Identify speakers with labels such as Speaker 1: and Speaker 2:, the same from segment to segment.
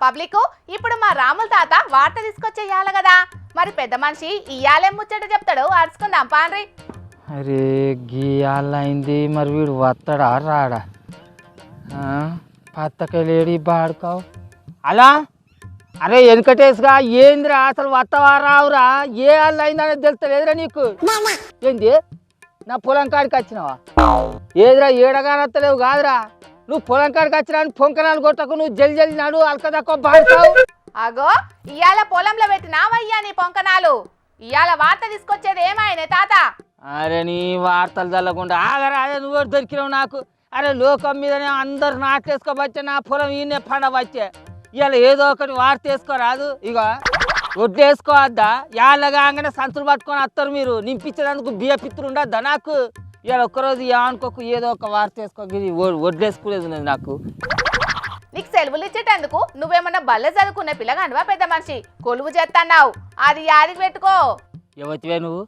Speaker 1: Public ఇప్పుడు మా రాముల తాత వార్త తీసుకొచ్చేయాలి కదా, మరి పెద్ద మనిషి ఇయ్యాలేం ముచ్చట చెప్తాడు అరుచుకుందాం పాండ్రి.
Speaker 2: అరే గీయాలైంది, మరి వీడు వస్తాడా రాడా? పత్తకెళ్ళేడి బాడుకావు అలా. అరే వెనకటేసుగా ఏందిరా అసలు వత్తవా రావురా? ఏ అల్లు అయిందనేది తెలుస్తలేదురా నీకు? ఏంది నా పొలం కాడికి వచ్చినావా? ఏదిరా ఏడగానత్తలేవు కాదురా, నువ్వు పొలం కాడికి వచ్చినా పొంకనాలు కొట్టకు, నువ్వు జల్ది జల్ది నాడు అల్కదక్కువ బాడుతావు.
Speaker 1: అగో ఇయ్యాల పొలంలో పెట్టినావయ్యా నీ పొంకనాలు, ఇయ్యాల వార్త తీసుకొచ్చేది ఏమాయనే తాత?
Speaker 2: అరే నీ వార్తలు చల్లకుండా ఆగరా, అదే నువ్వు దొరికినావు నాకు. అరే లోకం మీదనే అందరు నాట్లేసుకోబచ్చే, నా పొలం ఈయనే పండబచ్చే. ఇవాళ ఏదో ఒకటి వార్త వేసుకోరాదు. ఇక వడ్లు వేసుకోవద్దా? యాళ్ళగానే సంచులు పట్టుకొని వస్తారు మీరు, నింపించేందుకు బియ్య పిత్తులు ఉండద్దా నాకు? ఇవాళ ఒక్కరోజు అనుకోకు ఏదో ఒక వార్త వేసుకో, వడ్లు వేసుకోలేదు నాకు.
Speaker 1: నీకు సెలవులు ఇచ్చేటందుకు నువ్వేమన్నా బల్లె చదువుకునే పిల్లగానివా పెద్ద మనిషి? కొలువు చేస్తున్నావు, అది యాదికి పెట్టుకో.
Speaker 2: ఎవతివే నువ్వు?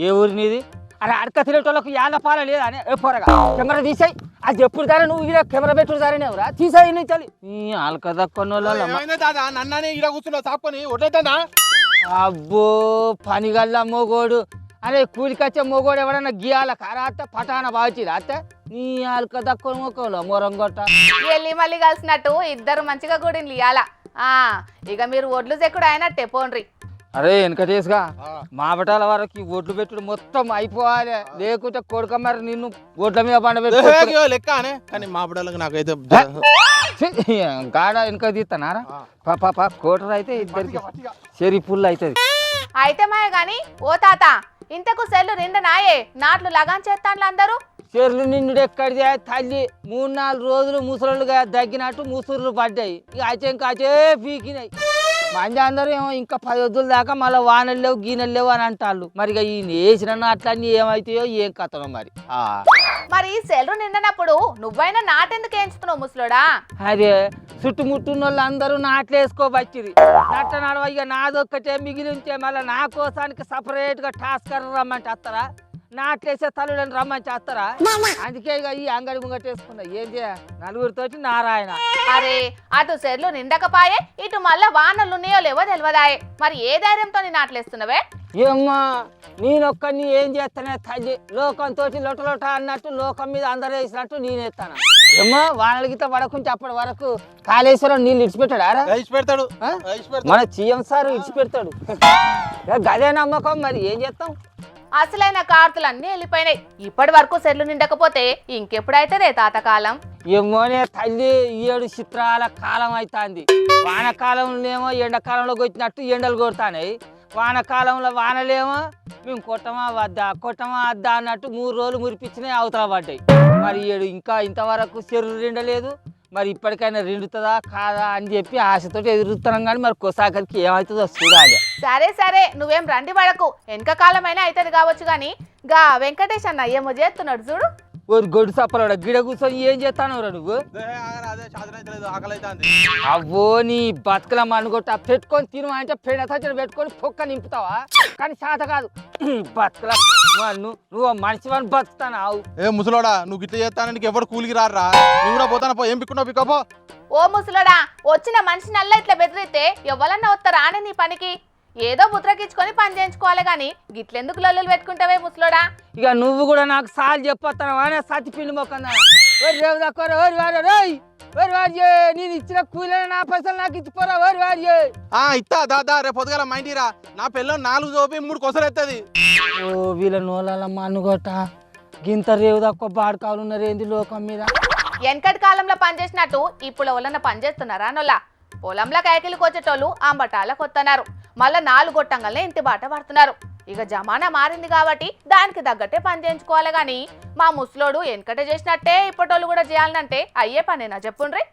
Speaker 2: ఏ ఊరి నీది? అరే అడక తినేటోళ్ళకు యాళ్ళ పాల లేదా అని పోరగా కెమెరా తీసాయి. అది ఎప్పుడు దారే నువ్వు ఇలా కెమెరా పెట్టుడు దారేనే ఎవరా? తీసాయి నుంచి ఆల్కదా అబ్బో పనిగల్లా మోగోడు. అరే కూలికొచ్చే మోగోడు ఎవడన్నా గీయాల కారాత పటాన బాచి రాతే నీ ఆల్క దక్కువ మోకోలో మొరంగొట్ట
Speaker 1: వెళ్ళి మళ్ళీ కలిసినట్టు ఇద్దరు మంచిగా కూడింది ఇయ్యాల. ఇక మీరు ఒడ్లు చెక్కుడు అయినట్టే పోండ్రి.
Speaker 2: అరే వెనకటేసుగా మా బటాల వరకు ఒడ్లు పెట్టుడు మొత్తం అయిపోవాలి, లేకుంటే కొడుక మరి నిన్ను ఒడ్ల మీద పండబెట్టు
Speaker 3: లెక్క కానీ మా బటాలకు నాకైతే
Speaker 2: గాడ వెనక తీస్తానారా? పాప కోటర్ అయితే ఇద్దరికి చెరి పుల్లు అవుతుంది.
Speaker 1: అయితే మాయ గాని ఓ తాత, ఇంతకు సెల్లు నిండా నాయే నాట్లు లగాన్ చేస్తాను అందరూ.
Speaker 2: చెర్లు నిండు ఎక్కడిది తల్లి? 3-4 రోజులు ముసలుగా దగ్గినట్టు ముసురులు పడ్డాయి. ఇక అయితే ఇంకా అదే పీకినాయి. మంది అందరూ ఏమో ఇంకా 10 రోజుల దాకా మళ్ళీ వానలు లేవు గీనెలు లేవు అని అంటాళ్ళు. మరి ఇక ఈయన వేసిన అట్లన్నీ ఏమవుతాయో ఏం కథనో మరి.
Speaker 1: మరి సెల్లు నిండినప్పుడు నువ్వైనా నాటెందుకు వేయించుతున్నావు ముసలోడా?
Speaker 2: అదే చుట్టుముట్టున్న వాళ్ళు అందరూ నాట్లేసుకోబచ్చిరి. నట్ట నడవ ఇక నాదొక్కటే మిగిలి ఉంటే మళ్ళీ నా కోసానికి సపరేట్గా టాస్కర్ రమ్మంటే వస్తారా? నాట్లేసే తల్లుడని రమ్మని చేస్తారా? అందుకే ఇక ఈ అంగడి ముంగటేసుకున్నా. ఏం చేయ నలుగురితోటి నారాయణ.
Speaker 1: అరే అటు సెర్లు నిండకపాయే, ఇటు మళ్ళా వానలు ఉన్నాయో లేవో తెలియదాయే. మరి ఏ ధైర్యంతో నాట్లేస్తున్నావే?
Speaker 2: ఏమ్మా నేనొక్కడిని ఏం చేస్తానే తల్లి? లోకంతో లొట అన్నట్టు లోకం మీద అందరూ వేసినట్టు నేనేస్తాను. ఏమ్మా వానల గీత పడకుంటే అప్పటి వరకు కాళేశ్వరం నీళ్ళు ఇడిచిపెట్టాడా?
Speaker 3: పెడతాడు
Speaker 2: మన సీఎం సార్ ఇడిచిపెడతాడు. గదే నమ్మకం. మరి ఏం చేస్తాం?
Speaker 1: అసలైన కార్తులన్నీ వెళ్ళిపోయినాయి. ఇప్పటి వరకు సెల్లు నిండకపోతే ఇంకెప్పుడైతే తాతకాలం?
Speaker 2: ఏమోనే తల్లి, 7 చిత్రాల కాలం అవుతుంది. వానకాలంలోనేమో ఎండాకాలంలోకి వచ్చినట్టు ఎండలు కొడతాయి, వానకాలంలో వానలేమో మేము కొట్టమా వద్దా అన్నట్టు 3 రోజులు మురిపించినాయి, అవతల పడ్డాయి. మరి ఇంకా ఇంతవరకు చెరువు నిండలేదు. మరి ఇప్పటికైనా నిండుతుందా కాదా అని చెప్పి ఆశతో ఎదురుతున్నాం. కానీ మరి కొసాకరికి ఏమవుతుందో చూడాలి.
Speaker 1: సరే నువ్వేం రండి పడకు, వెనక కాలమైనా అవుతుంది కావచ్చు. కానీ గా వెంకటేష్ అన్న ఏమో చేస్తున్నాడు చూడు.
Speaker 2: గొడ్డు సప్పలవాడ గిడ కూర్చొని ఏం చేస్తాను నువ్వు? అవ్వో నీ బతుకుల మనుగొట్ట పెట్టుకొని తిను అంటే పెడ సచ్చని పెట్టుకొని పొక్క నింపుతావా? కానీ శాత కాదు బతుకుల. నువ్వు మనిషి అని బతుకుతావు.
Speaker 3: ఏ ముసలోడా, నువ్వు గిట్ల చేస్తాను ఎవరు కూలికి రారా? నువ్వు కూడా పోతాను పో. ఏం పిక్కున్నావు పికపో.
Speaker 1: ఓ ముసలోడా, వచ్చిన మనిషి నల్ల ఇట్లా బెదిరితే ఎవరన్నా వస్తారా అని నీ పనికి? ఏదో ముద్రకిచ్చుకొని పని చేయించుకోవాలి కానీ గిట్లెందుకు లొల్లులు పెట్టుకుంటావే ముసలోడా?
Speaker 2: ఇక నువ్వు కూడా నాకు సాల్ చెప్పొస్తావా? సతి పిండి మొక్కందా నేను ఇచ్చిన కూలీని నా పైసలు నాకు ఇచ్చిపోరా.
Speaker 3: ఇస్తా దాదా, రేపు పొద్దుగాల మా ఇంటిరా. నా పిల్లలు 4 చోపి 3 కొసలు ఎత్తది.
Speaker 2: ఓ వీళ్ళ నోళ్ళ మన్నుగొట్ట గింత రేవు తక్కువ బాడుకాలు ఉన్నారేంది లోకం మీద?
Speaker 1: వెనకటి కాలంలో పనిచేసినట్టు ఇప్పుడు ఎవరన్నా పని చేస్తున్నారా నొల్ల? పొలంలో కైకిలికి వచ్చేటోళ్ళు అంబటాలకు వస్తున్నారు, మళ్ళా 4 గొట్టంగానే ఇంటి బాట పడుతున్నారు. ఇక జమానా మారింది కాబట్టి దానికి తగ్గట్టే పని చేయించుకోవాలి. కానీ మా ముసలోడు వెనకటే చేసినట్టే ఇప్పటోళ్ళు కూడా చేయాలంటే అయ్యే పనేనా చెప్పుండ్రి?